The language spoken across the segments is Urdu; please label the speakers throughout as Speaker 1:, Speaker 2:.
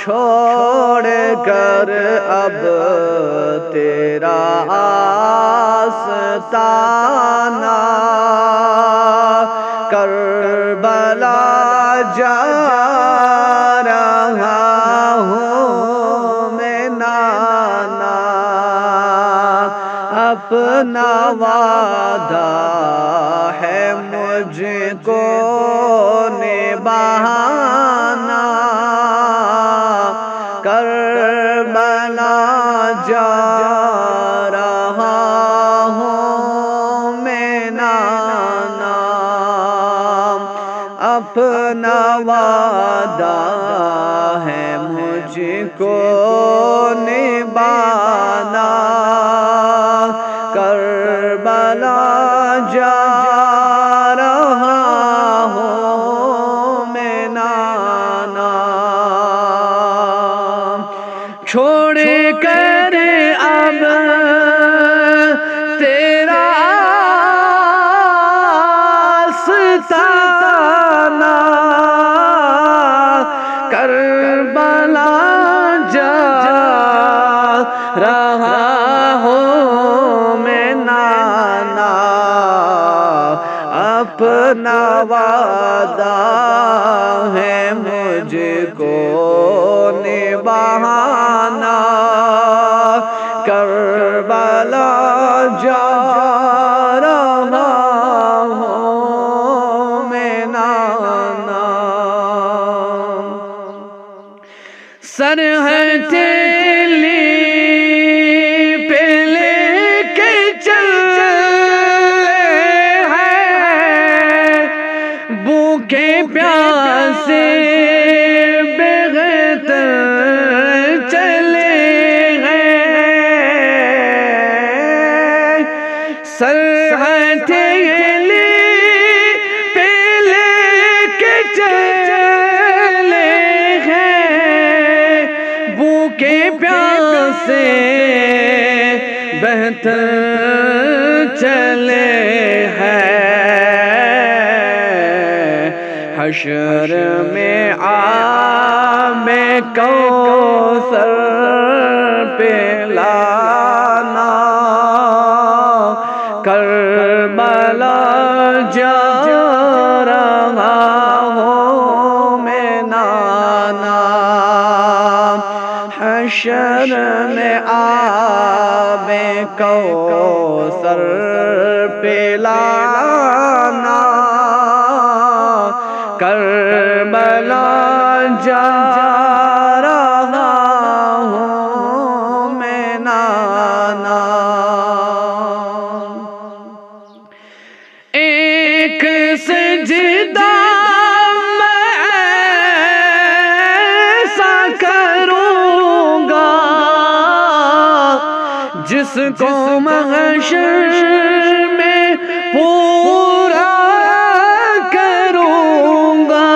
Speaker 1: چھوڑ کر اب تیرا آستانہ کربلا جا رہا ہوں میں نانا، اپنا وعدہ ہے مجھ کو نبھانا، کربلا جا رہا ہوں میں نانا، اپنا وعدہ ہے مجھ کو نبھانا، کربلا جا رہا ہوں میں نانا، چھوڑ کر اب تیرا آستانہ کربلا جا رہا ہوں میں نانا، اپنا وعدہ ہے مجھ کو نبھانا، کربلا جا رہا ہوں میں نانا، سر ہے تیلی پہ لے کے چلے ہیں، بھوکے پیاسے بغیر چلے ہیں، سر ہے تیلی پہ لے کے چلے ہیں، بھوکے پیاسے بہتر چلے ہیں، حشر میں آب کوثر پلانا، کربلا جا رہا ہوں میں نانا، حشر میں آب کوثر پلانا، کربلا جا رہا ہوں میں نانا، ایک سجدہ میں ایسا کروں گا جس کو محشر میں پورا کروں گا،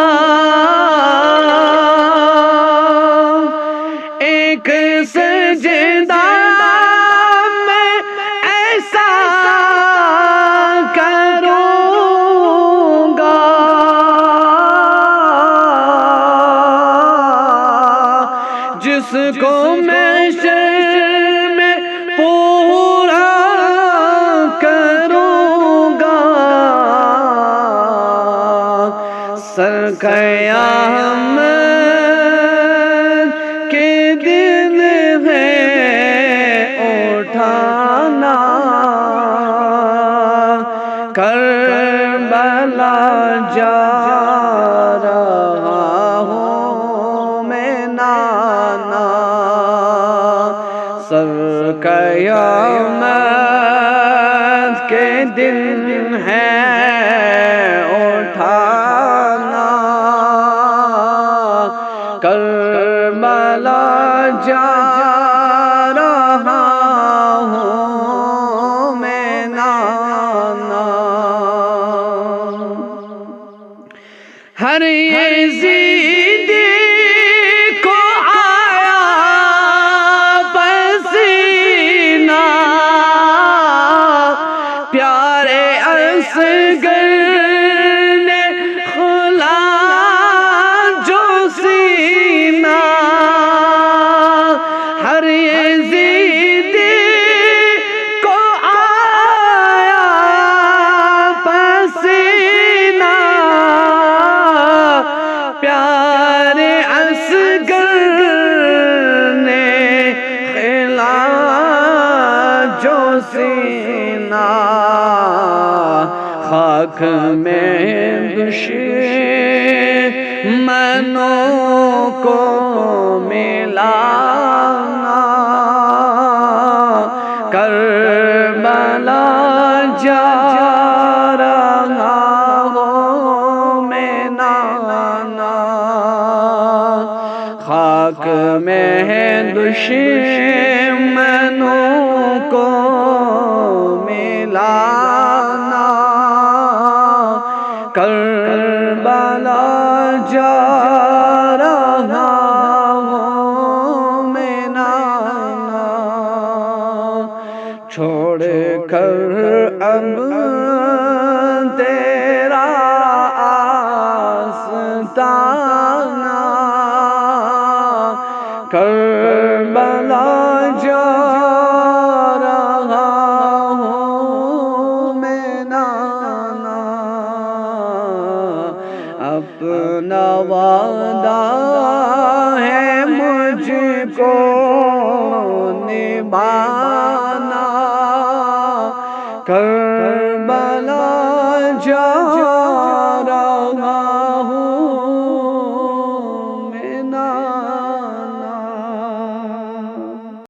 Speaker 1: ایک سجدہ میں ایسا کروں گا جس کو محشر میں پورا کروں گا، سر قیامت کے دن ہے اٹھانا، کربلا جا رہا ہوں میں نانا، سر قیامت کے دن ہے اٹھانا، کربلا جا رہا ہوں میں نانا، ہر یزیدی کو آیا پسینہ، پیارے اصغر نے کھلا جو سینہ، خاک میں دشمنوں کو ملانا کربلا جا رہا ہوں میں نانا خاک میں دشمنوں کو ملانا کربلا جا رہا ہوں میں نانا چھوڑ کر اب تیرا آستانہ کربلا جا رہا ہوں میں نانا اپنا وعدہ ہے مجھ کو نبھانا کربلا جا